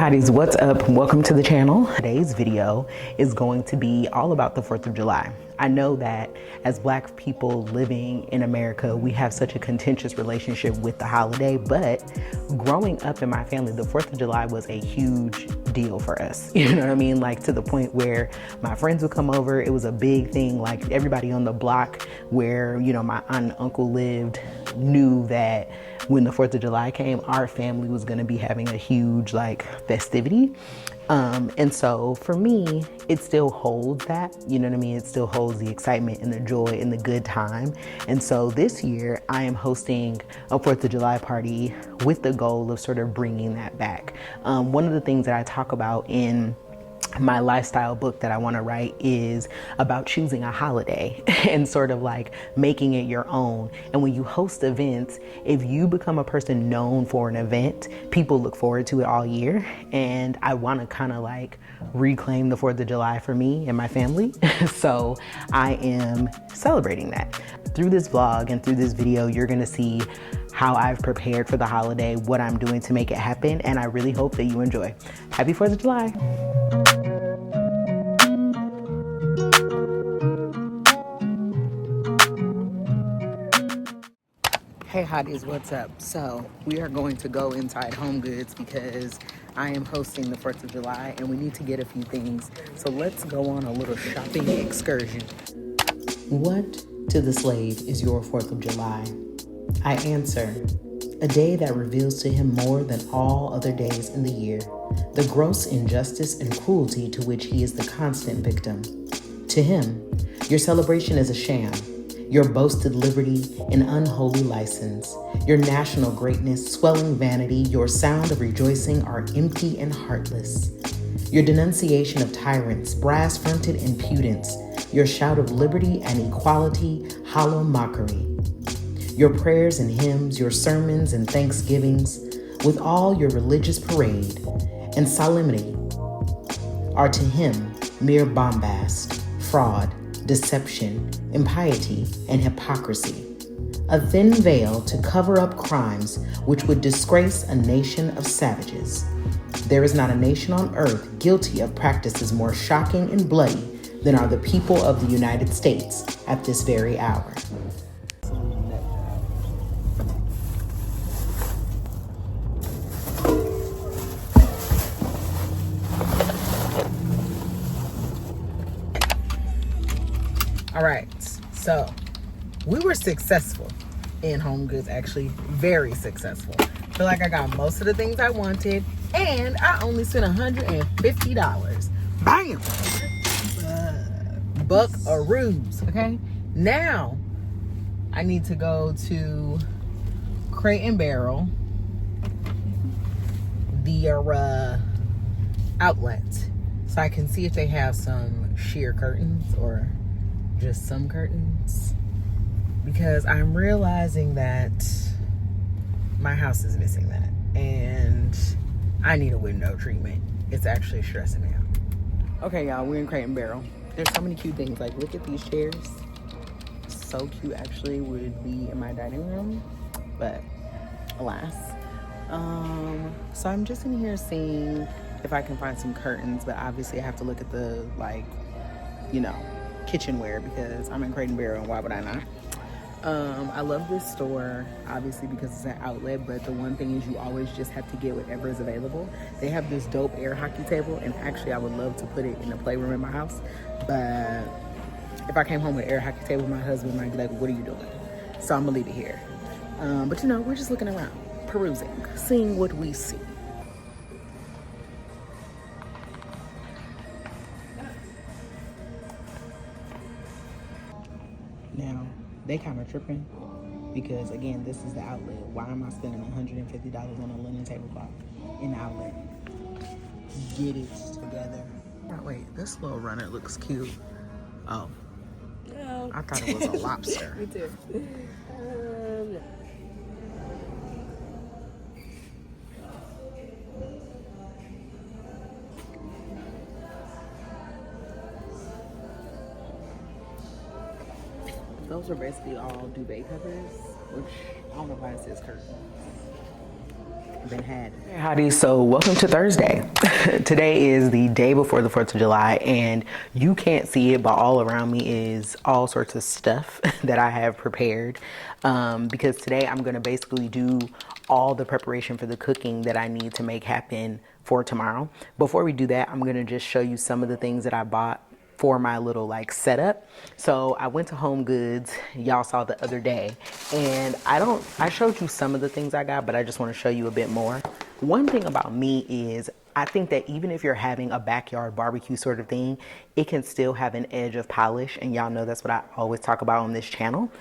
Hotties, what's up? Welcome to the channel. Today's video is going to be all about the 4th of July. I know that as Black people living in America, we have such a contentious relationship with the holiday, but growing up in my family, the 4th of July was a huge deal for us. You know what I mean? Like, to the point where my friends would come over. It was a big thing. Like, everybody on the block where, you know, my aunt and uncle lived knew that when the 4th of July came, our family was going to be having a huge like festivity. And so for me, it still holds that, you know what I mean? It still holds the excitement and the joy and the good time. And so this year I am hosting a 4th of July party with the goal of sort of bringing that back. One of the things that I talk about in my lifestyle book that I want to write is about choosing a holiday and sort of like making it your own. And when you host events, if you become a person known for an event, people look forward to it all year. And I want to kind of like reclaim the 4th of July for me and my family. So I am celebrating that. Through this vlog and through this video, you're going to see how I've prepared for the holiday, what I'm doing to make it happen. And I really hope that you enjoy. Happy 4th of July. Hey hotties, what's up? So we are going to go inside Home Goods because I am hosting the 4th of July and we need to get a few things. So let's go on a little shopping excursion. What to the slave is your 4th of July? I answer, a day that reveals to him more than all other days in the year, the gross injustice and cruelty to which he is the constant victim. To him, your celebration is a sham. Your boasted liberty, an unholy license. Your national greatness, swelling vanity, your sound of rejoicing are empty and heartless. Your denunciation of tyrants, brass-fronted impudence, your shout of liberty and equality, hollow mockery. Your prayers and hymns, your sermons and thanksgivings, with all your religious parade and solemnity, are to him mere bombast, fraud, deception, impiety, and hypocrisy, a thin veil to cover up crimes which would disgrace a nation of savages. There is not a nation on earth guilty of practices more shocking and bloody than are the people of the United States at this very hour. All right, so we were successful in Home Goods, actually very successful. I feel like I got most of the things I wanted and I only spent $150. Bam! Buck-a-roos, okay? Now I need to go to Crate and Barrel, the outlet, so I can see if they have some sheer curtains or just some curtains, because I'm realizing that my house is missing that and I need a window treatment. It's actually stressing me out. Okay, y'all, we're in Crate and Barrel. There's so many cute things. Like, look at these chairs. So cute. Actually would be in my dining room, but alas. So I'm just in here seeing if I can find some curtains, but obviously I have to look at the, like, you know, kitchenware because I'm in Crate and Barrel and why would I not? I love this store obviously because it's an outlet, but the one thing is you always just have to get whatever is available. They have this dope air hockey table, and actually I would love to put it in the playroom in my house, but if I came home with an air hockey table, my husband might be like, what are you doing? So I'm gonna leave it here. But you know, we're just looking around, perusing, seeing what we see. Now, they kind of tripping because, again, this is the outlet. Why am I spending $150 on a linen tablecloth in the outlet? Get it together. Oh, wait, this little runner looks cute. Oh. No. I thought it was a lobster. Me too. No. Those are basically all duvet covers, which I don't know why it says curtains. been had. Hey, howdy. So welcome to Thursday. Today is the day before the 4th of July, and you can't see it, but all around me is all sorts of stuff that I have prepared, because today I'm going to basically do all the preparation for the cooking that I need to make happen for tomorrow. Before we do that, I'm going to just show you some of the things that I bought for my little like setup. So I went to Home Goods, y'all saw the other day, and I showed you some of the things I got, but I just want to show you a bit more. One thing about me is I think that even if you're having a backyard barbecue sort of thing, it can still have an edge of polish, and y'all know that's what I always talk about on this channel.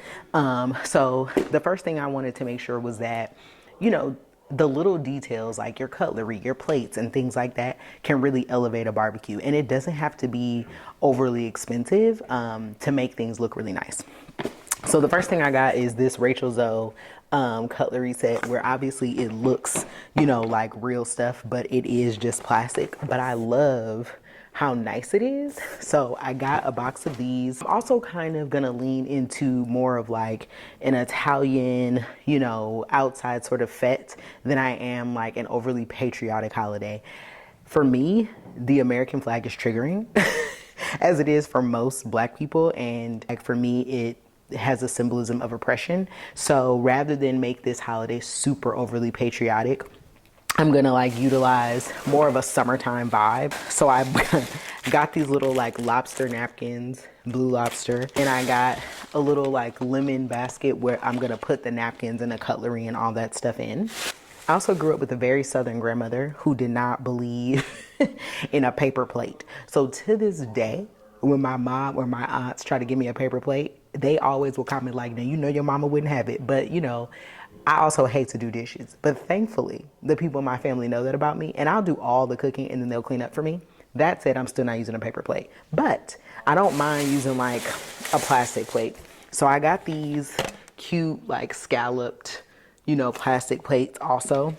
So the first thing I wanted to make sure was that, you know, the little details like your cutlery, your plates, and things like that can really elevate a barbecue. And it doesn't have to be overly expensive to make things look really nice. So the first thing I got is this Rachel Zoe cutlery set, where obviously it looks, you know, like real stuff, but it is just plastic. But I love how nice it is. So I got a box of these. I'm also kind of gonna lean into more of like an Italian, you know, outside sort of fete than I am like an overly patriotic holiday. For me, the American flag is triggering as it is for most Black people, and like for me it has a symbolism of oppression. So rather than make this holiday super overly patriotic, I'm gonna like utilize more of a summertime vibe. So I got these little like lobster napkins, Blue Lobster, and I got a little like lemon basket where I'm gonna put the napkins and the cutlery and all that stuff in. I also grew up with a very Southern grandmother who did not believe in a paper plate. So to this day, when my mom or my aunts try to give me a paper plate, they always will comment like, "Now you know your mama wouldn't have it." But you know, I also hate to do dishes, but thankfully the people in my family know that about me, and I'll do all the cooking and then they'll clean up for me. That said, I'm still not using a paper plate, but I don't mind using like a plastic plate. So I got these cute like scalloped, you know, plastic plates also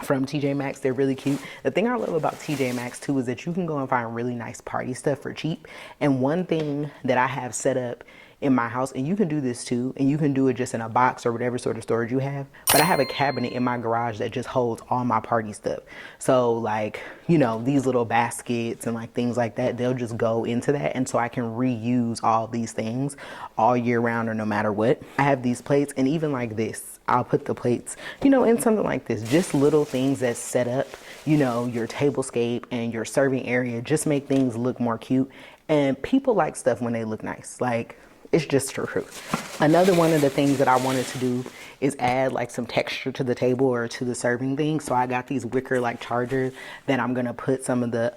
from TJ Maxx. They're really cute. The thing I love about TJ Maxx too is that you can go and find really nice party stuff for cheap. And one thing that I have set up in my house, and you can do this too, and you can do it just in a box or whatever sort of storage you have, but I have a cabinet in my garage that just holds all my party stuff. So like, you know, these little baskets and like things like that, they'll just go into that, and so I can reuse all these things all year round or no matter what. I have these plates, and even like this, I'll put the plates, you know, in something like this. Just little things that set up, you know, your tablescape and your serving area, just make things look more cute. And people like stuff when they look nice. Like, it's just true. Another one of the things that I wanted to do is add like some texture to the table or to the serving thing. So I got these wicker like chargers that I'm gonna put some of the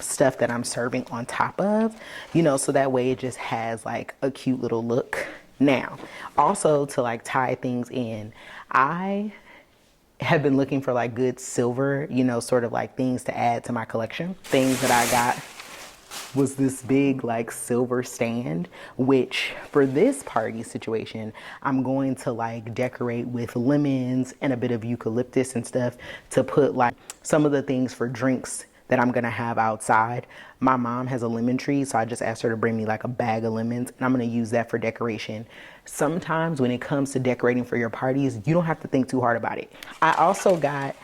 stuff that I'm serving on top of, you know, so that way it just has like a cute little look. Now, also to like tie things in, I have been looking for like good silver, you know, sort of like things to add to my collection. Things that I got was this big like silver stand, which for this party situation, I'm going to like decorate with lemons and a bit of eucalyptus and stuff to put like some of the things for drinks that I'm gonna have outside. My mom has a lemon tree, so I just asked her to bring me like a bag of lemons, and I'm gonna use that for decoration. Sometimes when it comes to decorating for your parties, you don't have to think too hard about it. I also got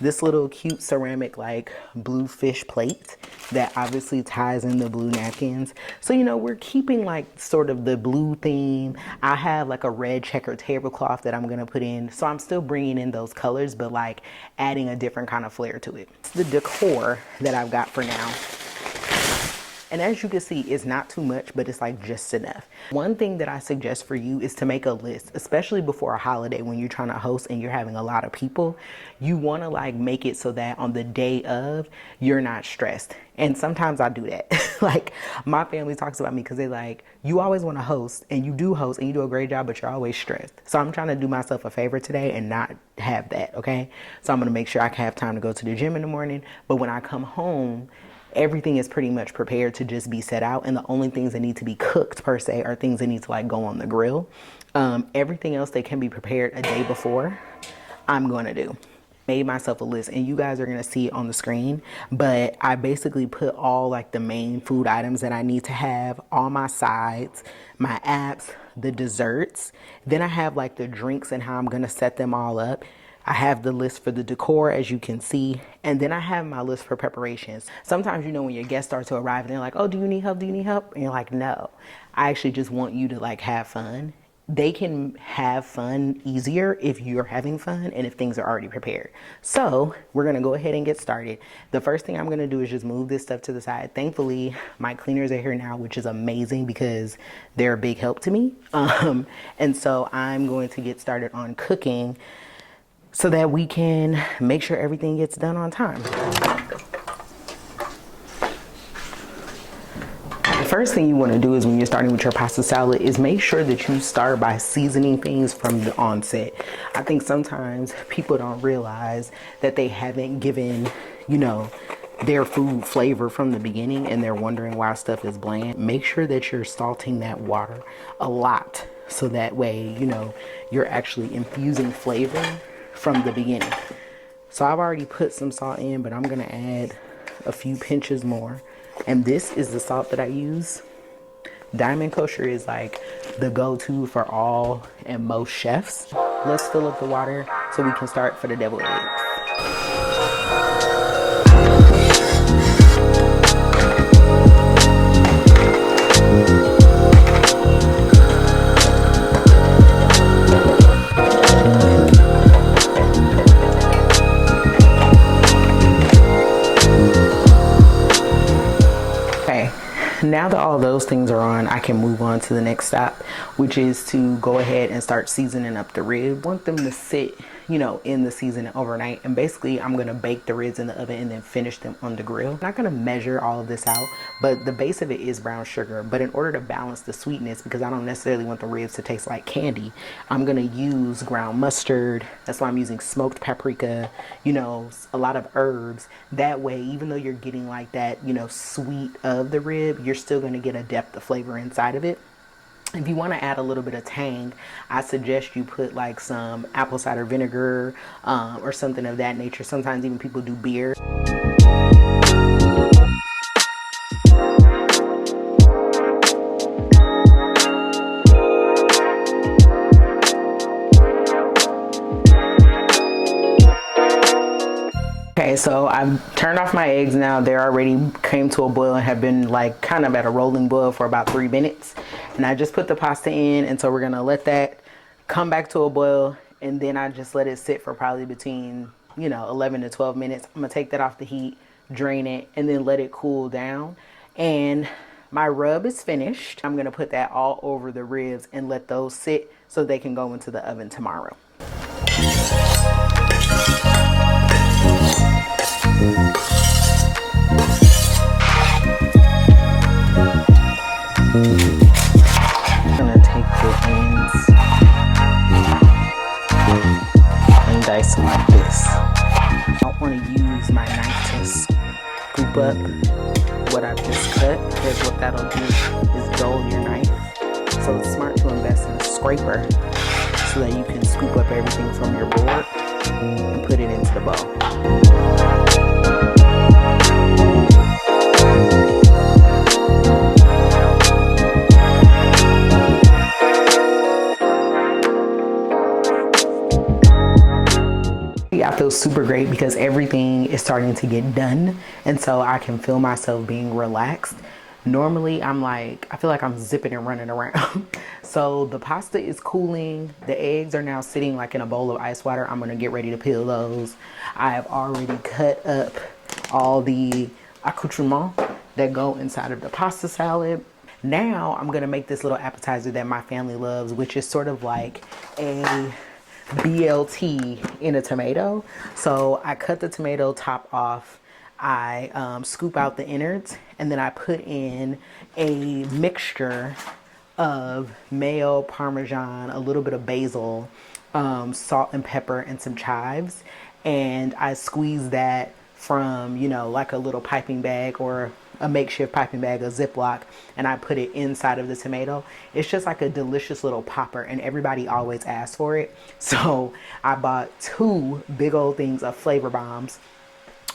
this little cute ceramic like blue fish plate that obviously ties in the blue napkins. So, you know, we're keeping like sort of the blue theme. I have like a red checkered tablecloth that I'm gonna put in. So I'm still bringing in those colors, but like adding a different kind of flair to it. It's the decor that I've got for now. And as you can see, it's not too much, but it's like just enough. One thing that I suggest for you is to make a list, especially before a holiday when you're trying to host and you're having a lot of people. You want to like make it so that on the day of, you're not stressed. And sometimes I do that. Like my family talks about me because they're like, you always want to host, and you do host and you do a great job, but you're always stressed. So I'm trying to do myself a favor today and not have that, okay? So I'm going to make sure I can have time to go to the gym in the morning. But when I come home, everything is pretty much prepared to just be set out, and the only things that need to be cooked per se are things that need to like go on the grill. Everything else that can be prepared a day before, I'm going to do. Made myself a list, and you guys are going to see it on the screen, but I basically put all like the main food items that I need to have, all my sides, my apps, the desserts. Then I have like the drinks and how I'm going to set them all up. I have the list for the decor, as you can see, and then I have my list for preparations. Sometimes, you know, when your guests start to arrive and they're like, oh, do you need help? Do you need help? And you're like, no, I actually just want you to like have fun. They can have fun easier if you're having fun and if things are already prepared. So we're gonna go ahead and get started. The first thing I'm gonna do is just move this stuff to the side. Thankfully, my cleaners are here now, which is amazing because they're a big help to me. And so I'm going to get started on cooking so that we can make sure everything gets done on time. The first thing you want to do is when you're starting with your pasta salad is make sure that you start by seasoning things from the onset. I think sometimes people don't realize that they haven't given, you know, their food flavor from the beginning and they're wondering why stuff is bland. Make sure that you're salting that water a lot so that way, you know, you're actually infusing flavor from the beginning. So I've already put some salt in, but I'm gonna add a few pinches more. And this is the salt that I use. Diamond Kosher is like the go-to for all and most chefs. Let's fill up the water so we can start for the deviled eggs. Now that all those things are on, I can move on to the next step, which is to go ahead and start seasoning up the ribs. I want them to sit, you know, in the seasoning overnight. And basically, I'm going to bake the ribs in the oven and then finish them on the grill. I'm not going to measure all of this out, but the base of it is brown sugar. But in order to balance the sweetness, because I don't necessarily want the ribs to taste like candy, I'm going to use ground mustard. That's why I'm using smoked paprika, you know, a lot of herbs. That way, even though you're getting like that, you know, sweet of the rib, you're still going to get a depth of flavor inside of it. If you want to add a little bit of tang, I suggest you put like some apple cider vinegar or something of that nature. Sometimes even people do beer. Okay, so I've turned off my eggs now. They're already came to a boil and have been like kind of at a rolling boil for about 3 minutes. And I just put the pasta in, and so we're gonna let that come back to a boil, and then I just let it sit for probably between, you know, 11 to 12 minutes. I'm gonna take that off the heat, drain it, and then let it cool down. And my rub is finished. I'm gonna put that all over the ribs and let those sit so they can go into the oven tomorrow. I'm gonna take the ends and dice them like this. I don't want to use my knife to scoop up what I've just cut, because what that'll do is dull your knife. So it's smart to invest in a scraper so that you can scoop up everything from your board and put it into the bowl. I feel super great because everything is starting to get done, and so I can feel myself being relaxed. Normally I'm like, I feel like I'm zipping and running around. So the pasta is cooling. The eggs are now sitting like in a bowl of ice water. I'm gonna get ready to peel those. I have already cut up all the accoutrements that go inside of the pasta salad. Now I'm gonna make this little appetizer that my family loves, which is sort of like a BLT in a tomato. So I cut the tomato top off, I scoop out the innards, and then I put in a mixture of mayo, parmesan, a little bit of basil, salt and pepper, and some chives. And I squeeze that from, you know, like a little piping bag or a makeshift piping bag, a Ziploc, and I put it inside of the tomato. It's just like a delicious little popper, and everybody always asks for it. So I bought 2 big old things of flavor bombs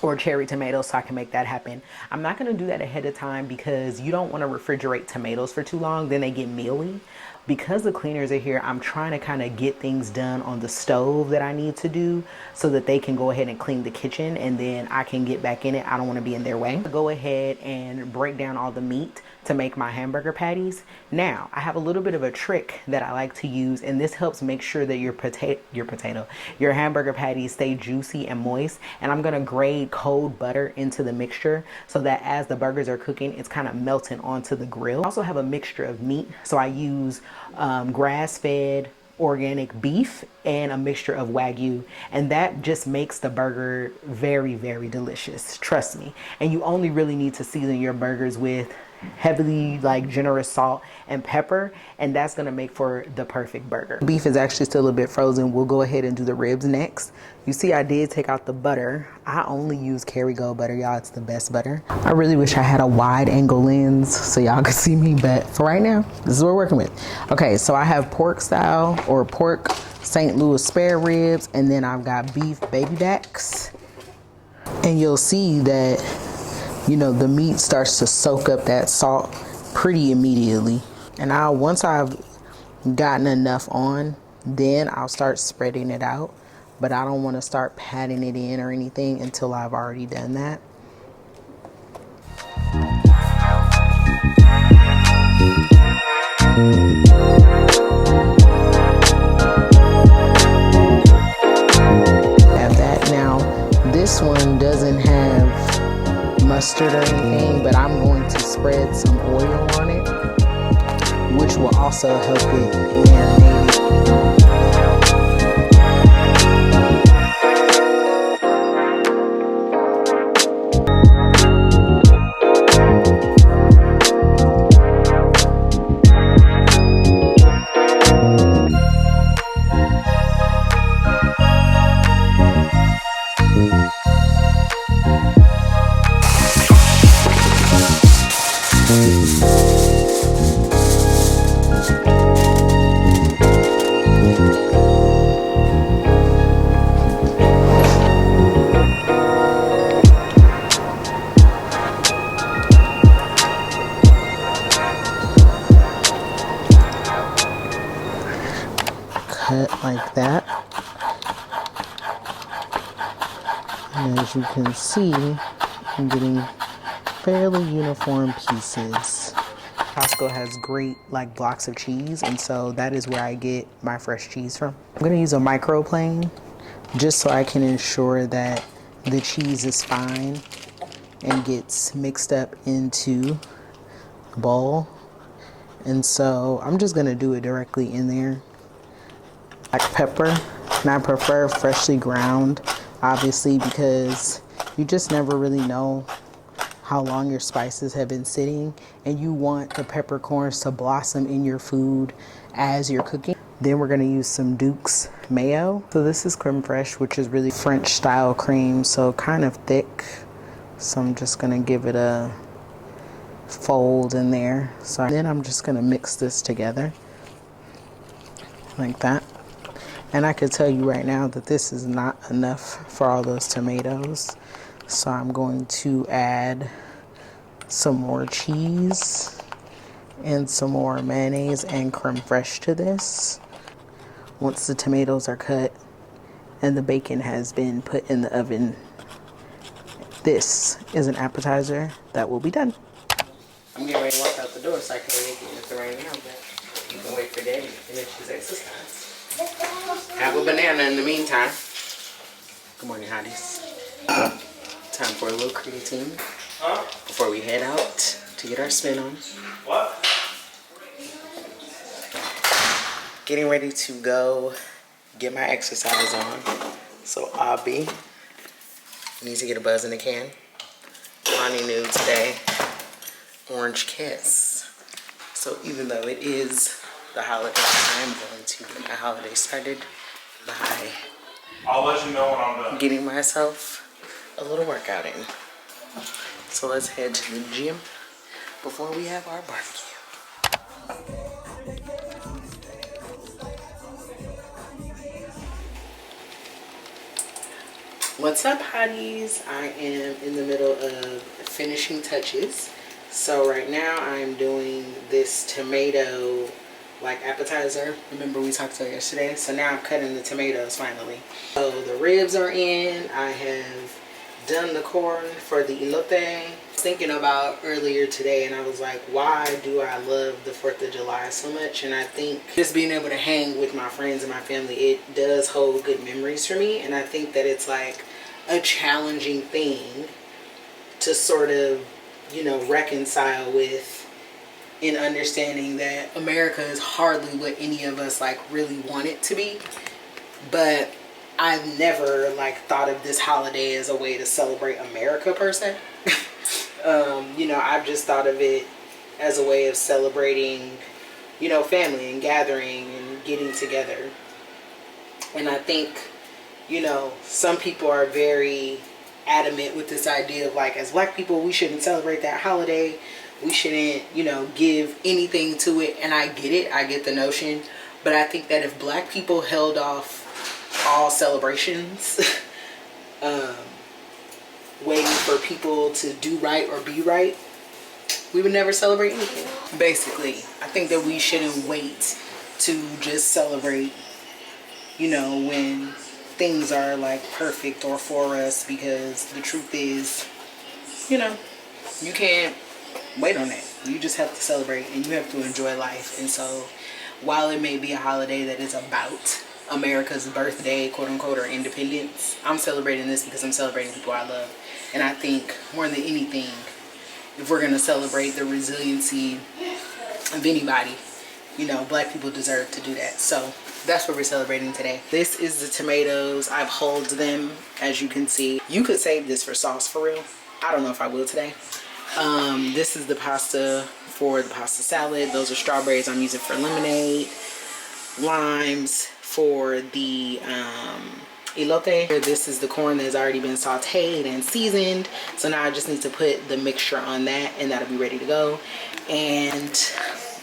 or cherry tomatoes so I can make that happen. I'm not gonna do that ahead of time because you don't wanna refrigerate tomatoes for too long, then they get mealy. Because the cleaners are here, I'm trying to kind of get things done on the stove that I need to do so that they can go ahead and clean the kitchen, and then I can get back in it. I don't want to be in their way. Go ahead and break down all the meat to make my hamburger patties. Now, I have a little bit of a trick that I like to use, and this helps make sure that your hamburger patties stay juicy and moist. And I'm gonna grate cold butter into the mixture so that as the burgers are cooking, it's kind of melting onto the grill. I also have a mixture of meat, so I use grass-fed organic beef and a mixture of Wagyu, and that just makes the burger very, very delicious, trust me. And you only really need to season your burgers with heavily generous salt and pepper, and that's gonna make for the perfect burger. Beef is actually still a bit frozen. We'll go ahead and do the ribs next. You see, I did take out the butter. I only use Kerrygold butter, y'all. It's the best butter. I really wish I had a wide angle lens so y'all could see me, but for right now, this is what we're working with. Okay, so I have pork style or pork St. Louis spare ribs, and then I've got beef baby backs. And you'll see that the meat starts to soak up that salt pretty immediately. And once I've gotten enough on, then I'll start spreading it out. But I don't want to start patting it in or anything until I've already done that. Have that. Now, this one doesn't have mustard or anything, but I'm going to spread some oil on it, which will also help it marinate. Cut like that. And as you can see, I'm getting fairly uniform pieces. Costco has great blocks of cheese, and so that is where I get my fresh cheese from. I'm going to use a microplane just so I can ensure that the cheese is fine and gets mixed up into a bowl. And so I'm just going to do it directly in there. Black pepper, and I prefer freshly ground, obviously, because you just never really know how long your spices have been sitting, and you want the peppercorns to blossom in your food as you're cooking. Then we're going to use some Duke's mayo. So this is creme fraiche, which is really French style cream, so kind of thick. So I'm just going to give it a fold in there. So then I'm just going to mix this together like that. And I can tell you right now that this is not enough for all those tomatoes. So I'm going to add some more cheese and some more mayonnaise and creme fraiche to this. Once the tomatoes are cut and the bacon has been put in the oven, this is an appetizer that will be done. I'm getting ready to walk out the door so I can make it with the right now, but you can wait for Daddy to finish his exercise. Have a banana in the meantime. Good morning, hotties. Time for a little creatine before we head out to get our spin on. What? Getting ready to go get my exercise on. So Abby needs to get a buzz in the can. Lonnie knew today, Orange Kiss. So even though it is the holiday, I'm going to get my holiday started by I'll let you know when I'm done. Getting myself a little workout in. So let's head to the gym before we have our barbecue. What's up, hotties? I am in the middle of finishing touches. So right now I'm doing this tomato like appetizer. Remember we talked about yesterday? So now I'm cutting the tomatoes finally. So the ribs are in. I have done the corn for the elote. I was thinking about earlier today and I was like, why do I love the 4th of July so much? And I think just being able to hang with my friends and my family, it does hold good memories for me. And I think that it's like a challenging thing to sort of, you know, reconcile with, in understanding that America is hardly what any of us like really want it to be. But I've never like thought of this holiday as a way to celebrate America per se. You know, I've just thought of it as a way of celebrating, you know, family and gathering and getting together. And I think, you know, some people are very adamant with this idea of like, as black people, we shouldn't celebrate that holiday. We shouldn't, you know, give anything to it. And I get it. I get the notion. But I think that if black people held off all celebrations, waiting for people to do right or be right, we would never celebrate anything. Basically, I think that we shouldn't wait to just celebrate, you know, when things are like perfect or for us, because the truth is, you know, you can't wait on that. You just have to celebrate and you have to enjoy life. And so while it may be a holiday that is about America's birthday, quote unquote, or independence, I'm celebrating this because I'm celebrating people I love. And I think more than anything, if we're going to celebrate the resiliency of anybody, you know, black people deserve to do that. So that's what we're celebrating today. This is the tomatoes. I've hulled them, as you can see. You could save this for sauce for real. I don't know if I will today. This is the pasta for the pasta salad. Those are strawberries I'm using for lemonade. Limes for the elote. This is the corn that's already been sauteed and seasoned. So now I just need to put the mixture on that and that'll be ready to go. And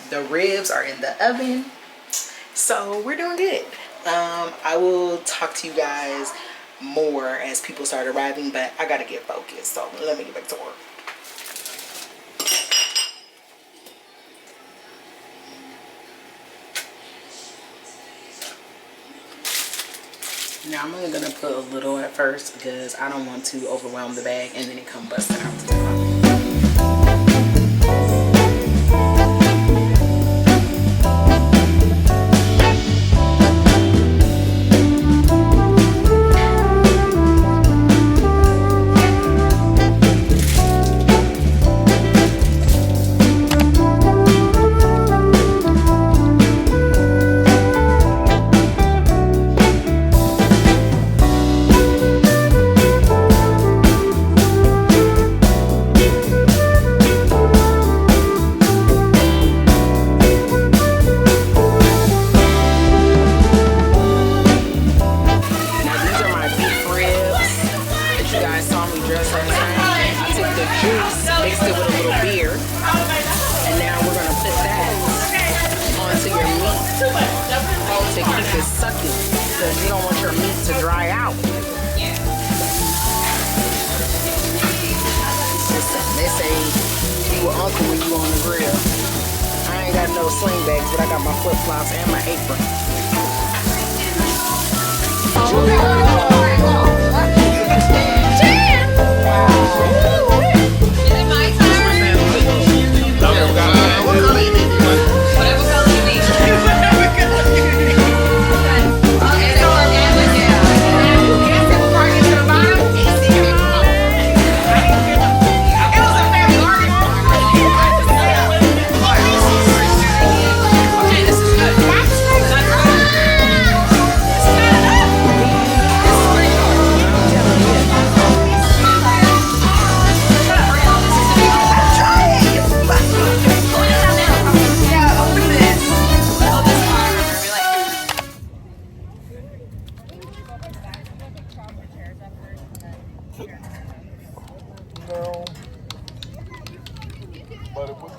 the ribs are in the oven. So we're doing good. I will talk to you guys more as people start arriving, but I gotta get focused. So let me get back to work. Now I'm only gonna put a little at first because I don't want to overwhelm the bag and then it come busting out to the top. No. But it was